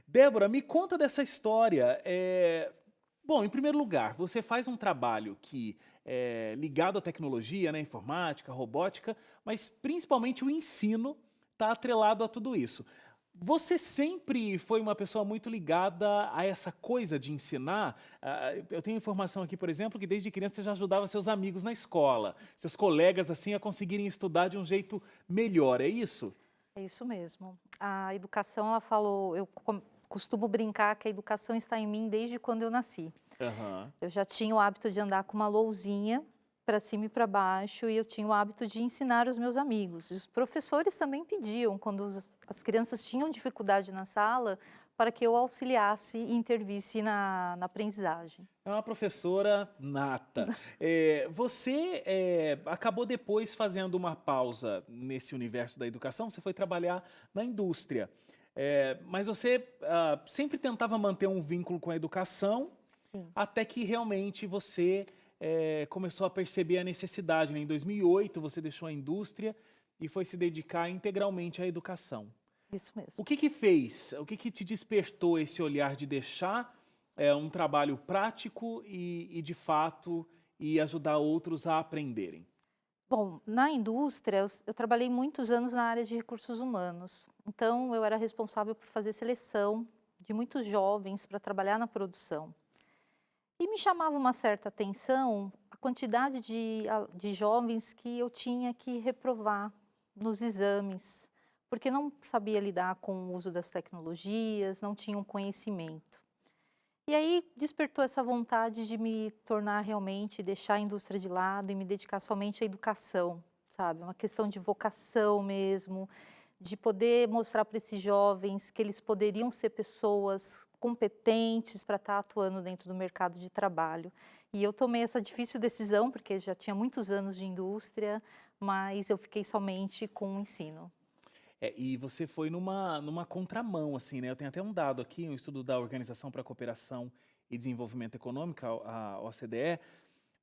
Débora, me conta dessa história. Bom, em primeiro lugar, você faz um trabalho que é ligado à tecnologia, né, informática, robótica, mas principalmente o ensino está atrelado a tudo isso. Você sempre foi uma pessoa muito ligada a essa coisa de ensinar? Eu tenho informação aqui, por exemplo, que desde criança você já ajudava seus amigos na escola, seus colegas assim a conseguirem estudar de um jeito melhor, é isso? É isso mesmo. A educação, ela falou, costumo brincar que a educação está em mim desde quando eu nasci. Aham. Eu já tinha o hábito de andar com uma lousinha para cima e para baixo, e eu tinha o hábito de ensinar os meus amigos. Os professores também pediam, quando as crianças tinham dificuldade na sala, para que eu auxiliasse e intervisse na aprendizagem. É uma professora nata. Você acabou depois fazendo uma pausa nesse universo da educação, você foi trabalhar na indústria. Mas você sempre tentava manter um vínculo com a educação, Sim, até que realmente você começou a perceber a necessidade, né? Em 2008 você deixou a indústria e foi se dedicar integralmente à educação. isso O mesmo. que que fez? O que que te despertou esse olhar de deixar um trabalho prático e de fato e ajudar outros a aprenderem? Bom, na indústria, eu trabalhei muitos anos na área de recursos humanos. Então, eu era responsável por fazer seleção de muitos jovens para trabalhar na produção. E me chamava uma certa atenção a quantidade de jovens que eu tinha que reprovar nos exames, porque não sabia lidar com o uso das tecnologias, não tinham conhecimento. E aí despertou essa vontade de me tornar realmente, deixar a indústria de lado e me dedicar somente à educação, sabe? Uma questão de vocação mesmo, de poder mostrar para esses jovens que eles poderiam ser pessoas competentes para estar atuando dentro do mercado de trabalho. E eu tomei essa difícil decisão, porque já tinha muitos anos de indústria, mas eu fiquei somente com o ensino. E você foi numa contramão, assim, né? Eu tenho até um dado aqui, um estudo da Organização para a Cooperação e Desenvolvimento Econômico, a OCDE,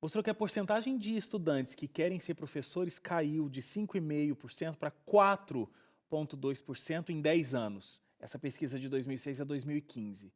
mostrou que a porcentagem de estudantes que querem ser professores caiu de 5,5% para 4,2% em 10 anos. Essa pesquisa de 2006 a 2015.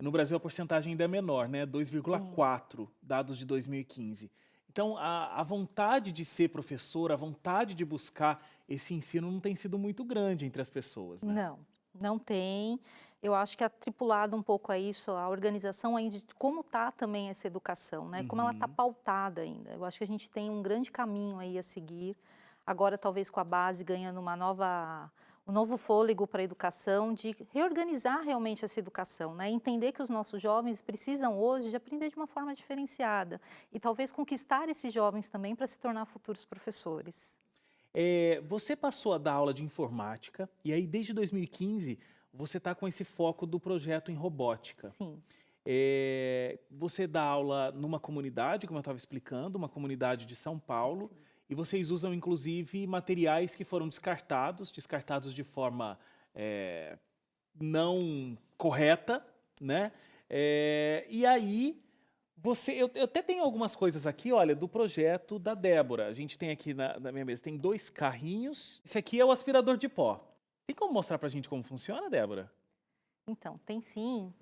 No Brasil a porcentagem ainda é menor, né? Sim. 2,4 dados de 2015. Então a vontade de ser professor, a vontade de buscar esse ensino não tem sido muito grande entre as pessoas, né? Não, não tem. Eu acho que atripulado um pouco a isso, a organização ainda de como está também essa educação, né, como ela está Uhum. pautada ainda. Eu acho que a gente tem um grande caminho aí a seguir, agora talvez com a base ganhando um novo fôlego para a educação, de reorganizar realmente essa educação, né, entender que os nossos jovens precisam hoje de aprender de uma forma diferenciada, e talvez conquistar esses jovens também para se tornar futuros professores. Você passou a dar aula de informática e aí desde 2015 você está com esse foco do projeto em robótica. Sim, Você dá aula numa comunidade, como eu estava explicando, uma comunidade de São Paulo, sim. e vocês usam inclusive materiais que foram descartados de forma eh, não correta, né? E aí eu até tenho algumas coisas aqui, olha, do projeto da Débora. A gente tem aqui na minha mesa, tem dois carrinhos. Esse aqui é o aspirador de pó. Tem como mostrar pra gente como funciona, Débora? Então, tem sim.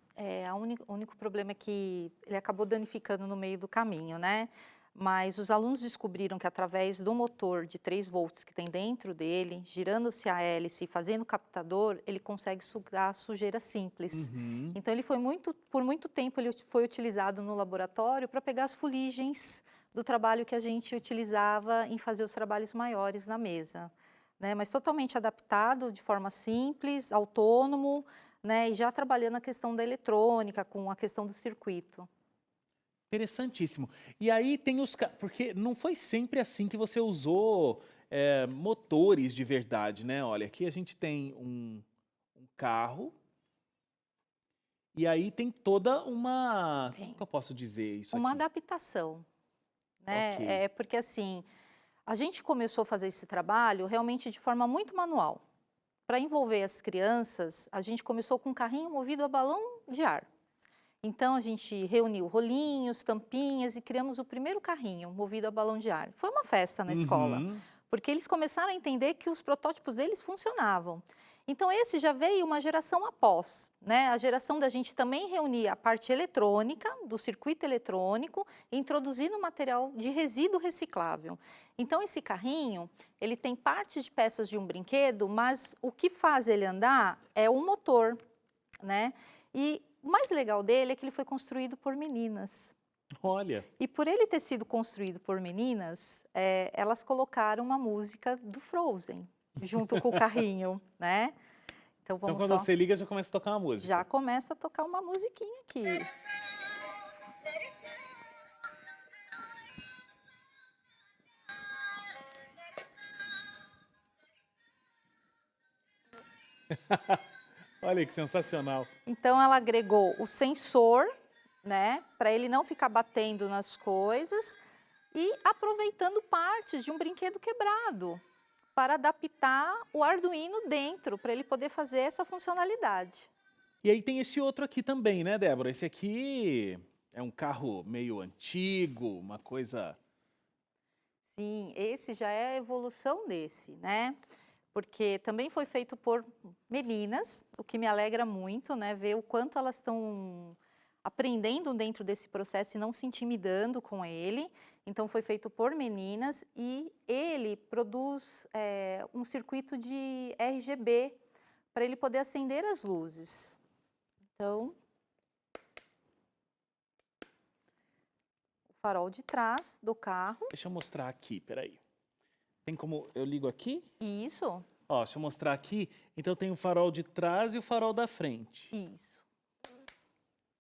O único problema é que ele acabou danificando no meio do caminho, né? Mas os alunos descobriram que através do motor de 3 volts que tem dentro dele, girando-se a hélice e fazendo o captador, ele consegue sugar a sujeira simples. Uhum. Então ele foi por muito tempo ele foi utilizado no laboratório para pegar as fuligens do trabalho que a gente utilizava em fazer os trabalhos maiores na mesa, né? Mas totalmente adaptado, de forma simples, autônomo, né, e já trabalhando a questão da eletrônica, com a questão do circuito. Interessantíssimo. E aí tem porque não foi sempre assim que você usou, motores de verdade, né. Olha, aqui a gente tem um carro, e aí tem toda uma como que Tem. eu posso dizer isso Uma aqui? adaptação, Ok. né, porque assim, a gente começou a fazer esse trabalho realmente de forma muito manual. Para envolver as crianças, a gente começou com um carrinho movido a balão de ar. Então a gente reuniu rolinhos, tampinhas e criamos o primeiro carrinho movido a balão de ar. Foi uma festa na escola, Uhum. porque eles começaram a entender que os protótipos deles funcionavam. Então, esse já veio uma geração após, né? A geração da gente também reunir a parte eletrônica, do circuito eletrônico, e introduzir no material de resíduo reciclável. Então, esse carrinho, ele tem partes de peças de um brinquedo, mas o que faz ele andar é o motor, né? E o mais legal dele é que ele foi construído por meninas. Olha, E por ele ter sido construído por meninas, elas colocaram uma música do Frozen, junto com o carrinho, né? Então então vamos quando só, você liga já começa a tocar uma já música. começa a tocar uma musiquinha aqui. Olha que sensacional. Então ela agregou o sensor, né, para ele não ficar batendo nas coisas e aproveitando partes de um brinquedo quebrado para adaptar o Arduino dentro, para ele poder fazer essa funcionalidade. E aí tem esse outro aqui também, né, Débora? Esse aqui é um carro meio antigo, uma coisa... Sim, esse já é a evolução desse, né? Porque também foi feito por meninas, o que me alegra muito, né? Ver o quanto elas estão aprendendo dentro desse processo e não se intimidando com ele. Então, foi feito por meninas e ele produz um circuito de RGB para ele poder acender as luzes. Então, o farol de trás do carro. Deixa eu mostrar aqui, peraí. Tem como eu ligo aqui? Isso, Ó, deixa eu mostrar aqui. Então tem o farol de trás e o farol da frente. isso.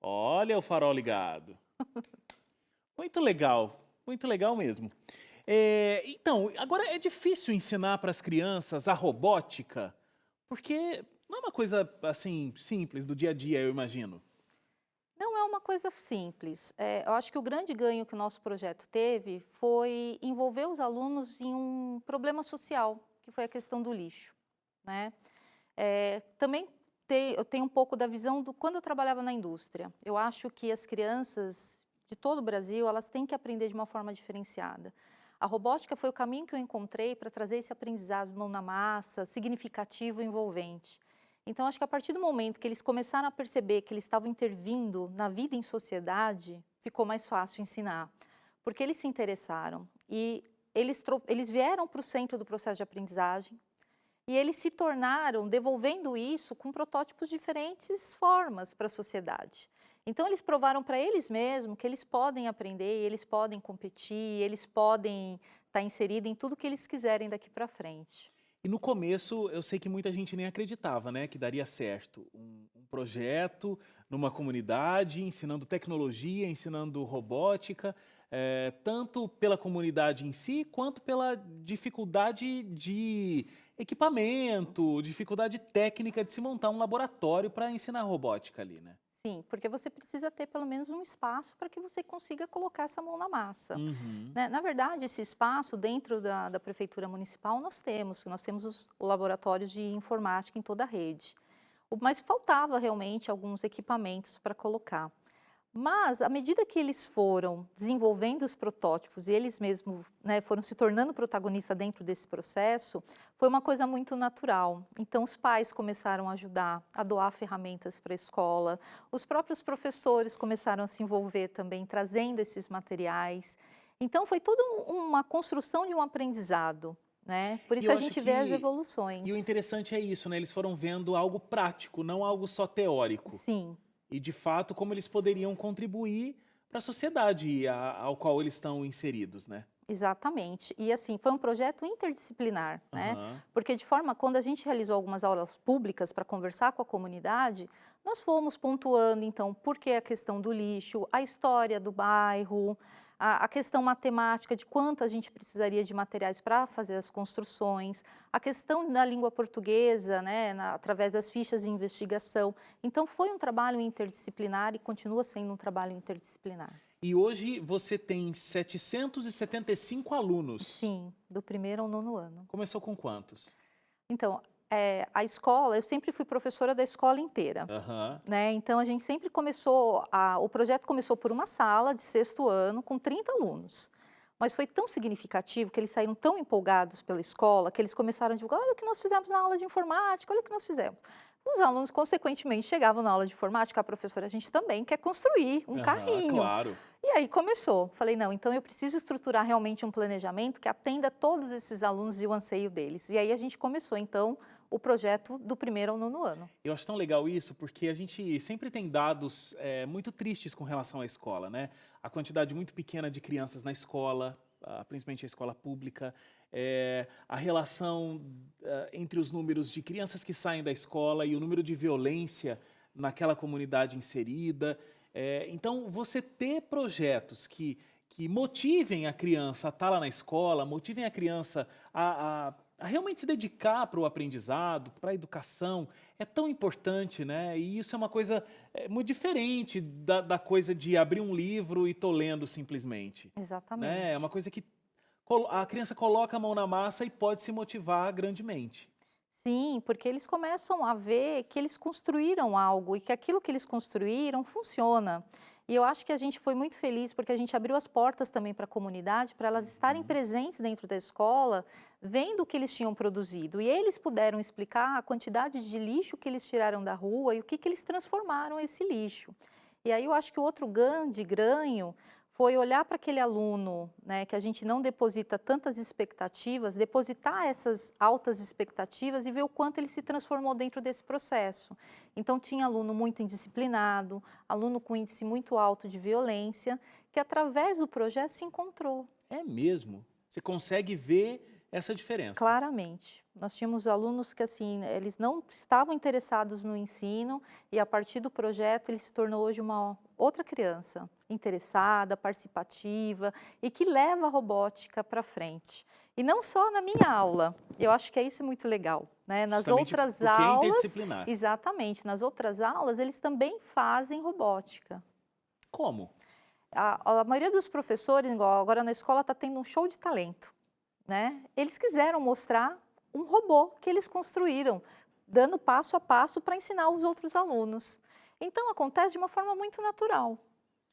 Olha o farol ligado. Muito legal mesmo. Então, agora é difícil ensinar para as crianças a robótica, porque não é uma coisa assim simples do dia a dia, eu imagino. Não é uma coisa simples. Eu acho que o grande ganho que o nosso projeto teve foi envolver os alunos em um problema social, que foi a questão do lixo, né? Também eu tenho um pouco da visão do quando eu trabalhava na indústria. Eu acho que as crianças de todo o Brasil, elas têm que aprender de uma forma diferenciada. A robótica foi o caminho que eu encontrei para trazer esse aprendizado mão na massa, significativo e envolvente. Então, acho que a partir do momento que eles começaram a perceber que eles estavam intervindo na vida em sociedade, ficou mais fácil ensinar. Porque eles se interessaram e eles vieram para o centro do processo de aprendizagem e eles se tornaram, devolvendo isso com protótipos de diferentes formas para a sociedade. Então, eles provaram para eles mesmos que eles podem aprender, eles podem competir, eles podem estar inseridos em tudo que eles quiserem daqui para frente. E no começo, eu sei que muita gente nem acreditava, né, que daria certo. Um projeto numa comunidade, ensinando tecnologia, ensinando robótica, tanto pela comunidade em si, quanto pela dificuldade de equipamento, dificuldade técnica de se montar um laboratório para ensinar robótica ali, né? Sim, porque você precisa ter pelo menos um espaço para que você consiga colocar essa mão na massa. Uhum. Né? Na verdade, esse espaço dentro da Prefeitura Municipal nós temos os laboratórios de informática em toda a rede. Mas faltava realmente alguns equipamentos para colocar. Mas, à medida que eles foram desenvolvendo os protótipos e eles mesmos, né, foram se tornando protagonistas dentro desse processo, foi uma coisa muito natural. Então, os pais começaram a ajudar, a doar ferramentas para a escola, os próprios professores começaram a se envolver também, trazendo esses materiais. Então, foi toda uma construção de um aprendizado, né? Por E isso eu a acho gente vê as que... evoluções. E o interessante é isso, né? Eles foram vendo algo prático, não algo só teórico. Sim. E, de fato, como eles poderiam contribuir para a sociedade ao qual eles estão inseridos, né? Exatamente. E assim, foi um projeto interdisciplinar, né? Aham. Porque quando a gente realizou algumas aulas públicas para conversar com a comunidade, nós fomos pontuando, então, por que a questão do lixo, a história do bairro, a questão matemática de quanto a gente precisaria de materiais para fazer as construções, a questão da língua portuguesa, né, através das fichas de investigação. Então, foi um trabalho interdisciplinar e continua sendo um trabalho interdisciplinar. E hoje você tem 775 alunos. Sim, do primeiro ao nono ano. Começou com quantos? Então, a escola, eu sempre fui professora da escola inteira, Aham. né? Então, a gente sempre começou, o projeto começou por uma sala de sexto ano com 30 alunos. mas foi tão significativo que eles saíram tão empolgados pela escola que eles começaram a divulgar: olha o que nós fizemos na aula de informática, olha o que nós fizemos. Os alunos, consequentemente, chegavam na aula de informática, a professora, a gente também quer construir um Aham, carrinho. claro. E aí começou. Falei, não, então eu preciso estruturar realmente um planejamento que atenda todos esses alunos e o anseio deles. E aí a gente começou, então, o projeto do primeiro ao nono ano. Eu acho tão legal isso, porque a gente sempre tem dados muito tristes com relação à escola, né? A quantidade muito pequena de crianças na escola, principalmente a escola pública, a relação entre os números de crianças que saem da escola e o número de violência naquela comunidade inserida. Então, você ter projetos que motivem a criança a estar lá na escola, motivem a criança a realmente se dedicar para o aprendizado, para a educação, é tão importante, né? E isso é uma coisa muito diferente da coisa de abrir um livro e tô lendo simplesmente, né? É uma Exatamente. coisa que a criança coloca a mão na massa e pode se motivar grandemente. Sim, porque eles começam a ver que eles construíram algo e que aquilo que eles construíram funciona. E eu acho que a gente foi muito feliz porque a gente abriu as portas também para a comunidade, para elas estarem Uhum. presentes dentro da escola, vendo o que eles tinham produzido. E eles puderam explicar a quantidade de lixo que eles tiraram da rua e o que eles transformaram esse lixo. E aí eu acho que o outro grande ganho foi olhar para aquele aluno, né, que a gente não deposita tantas expectativas, depositar essas altas expectativas e ver o quanto ele se transformou dentro desse processo. Então, tinha aluno muito indisciplinado, aluno com índice muito alto de violência, que através do projeto se encontrou. É mesmo. Você consegue ver essa diferença. Claramente. Nós tínhamos alunos que, assim, eles não estavam interessados no ensino e, a partir do projeto, ele se tornou hoje uma outra criança, interessada, participativa e que leva a robótica para frente. E não só na minha aula, eu acho que isso é muito legal, né? Nas Justamente outras porque é aulas, interdisciplinar. exatamente, nas outras aulas, eles também fazem robótica. Como? A maioria dos professores, igual agora na escola, está tendo um show de talento. Né? Eles quiseram mostrar um robô que eles construíram, dando passo a passo para ensinar os outros alunos. Então acontece de uma forma muito natural.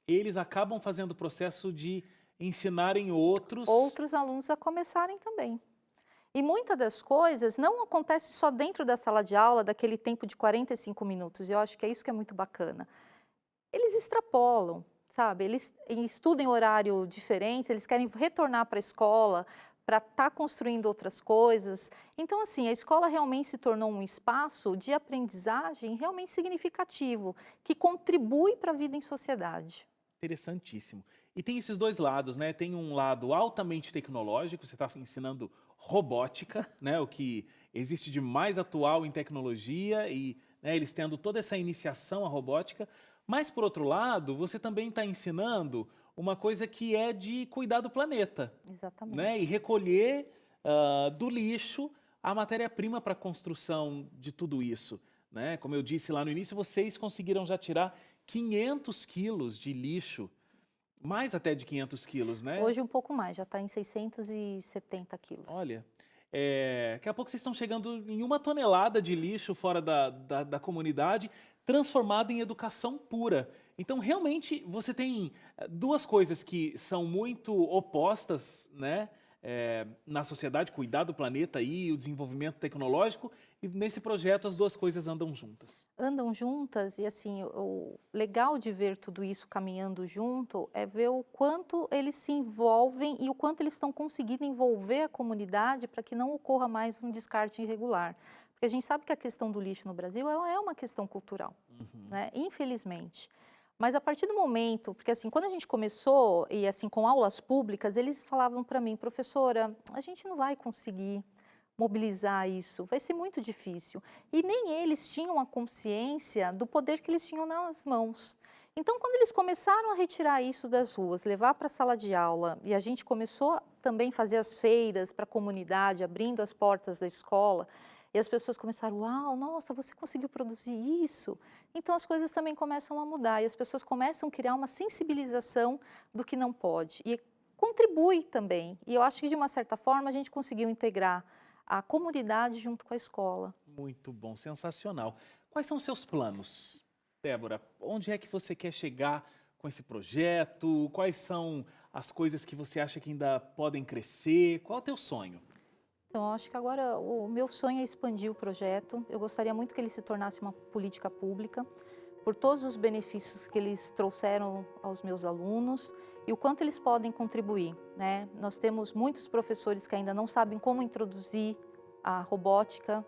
Eles acabam fazendo o processo de ensinarem outros. Outros alunos a começarem também. E muitas das coisas não acontece só dentro da sala de aula, daquele tempo de 45 minutos. Eu acho que é isso que é muito bacana. Eles extrapolam, sabe? Eles estudam em horário diferente, eles querem retornar para a escola para estar construindo outras coisas. Então, assim, a escola realmente se tornou um espaço de aprendizagem realmente significativo, que contribui para a vida em sociedade. Interessantíssimo. E tem esses dois lados, né? Tem um lado altamente tecnológico, você está ensinando robótica, né? O que existe de mais atual em tecnologia e né, eles tendo toda essa iniciação à robótica. Mas, por outro lado, você também está ensinando uma coisa que é de cuidar do planeta, né? E Exatamente. recolher do lixo a matéria-prima para a construção de tudo isso, né? Como eu disse lá no início, vocês conseguiram já tirar 500 quilos de lixo, mais até de 500 quilos, né? Hoje um pouco mais, já está em 670 quilos. Olha, daqui a pouco vocês estão chegando em 1 tonelada de lixo fora da comunidade, transformada em educação pura. Então, realmente, você tem duas coisas que são muito opostas, né? Na sociedade, cuidar do planeta e o desenvolvimento tecnológico, e nesse projeto as duas coisas andam juntas. Andam juntas e assim, o legal de ver tudo isso caminhando junto é ver o quanto eles se envolvem e o quanto eles estão conseguindo envolver a comunidade para que não ocorra mais um descarte irregular. Porque a gente sabe que a questão do lixo no Brasil, ela é uma questão cultural, Uhum. né? Infelizmente. Mas a partir do momento, porque assim, quando a gente começou e assim com aulas públicas, eles falavam para mim, professora, a gente não vai conseguir mobilizar isso, vai ser muito difícil. E nem eles tinham a consciência do poder que eles tinham nas mãos. Então, quando eles começaram a retirar isso das ruas, levar para a sala de aula, e a gente começou também a fazer as feiras para a comunidade, abrindo as portas da escola, e as pessoas começaram, uau, nossa, você conseguiu produzir isso? Então, as coisas também começam a mudar, e as pessoas começam a criar uma sensibilização do que não pode. E contribui também. E eu acho que, de uma certa forma, a gente conseguiu integrar a comunidade junto com a escola. Muito bom, sensacional. Quais são os seus planos, Débora? Onde é que você quer chegar com esse projeto? Quais são as coisas que você acha que ainda podem crescer? Qual é o teu sonho? Então, eu acho que agora o meu sonho é expandir o projeto. Eu gostaria muito que ele se tornasse uma política pública, por todos os benefícios que eles trouxeram aos meus alunos e o quanto eles podem contribuir, né? Nós temos muitos professores que ainda não sabem como introduzir a robótica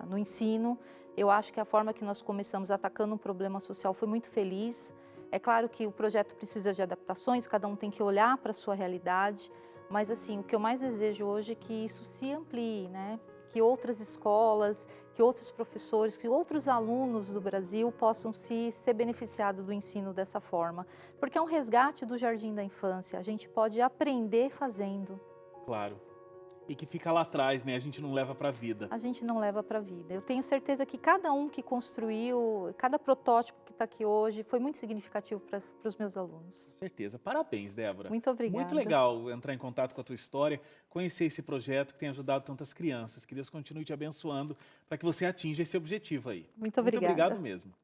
no ensino. Eu acho que a forma que nós começamos atacando um problema social foi muito feliz. É claro que o projeto precisa de adaptações, cada um tem que olhar para a sua realidade, mas assim, o que eu mais desejo hoje é que isso se amplie, né? Que outras escolas, que outros professores, que outros alunos do Brasil possam ser beneficiados do ensino dessa forma. Porque é um resgate do jardim da infância, a gente pode aprender fazendo. Claro. E que fica lá atrás, né? A gente não leva para a vida. A gente não leva para a vida. Eu tenho certeza que cada um que construiu, cada protótipo que está aqui hoje, foi muito significativo para os meus alunos. Com certeza. Parabéns, Débora. Muito obrigada. Muito legal entrar em contato com a tua história, conhecer esse projeto que tem ajudado tantas crianças. Que Deus continue te abençoando para que você atinja esse objetivo aí. Muito obrigada. Muito obrigado mesmo.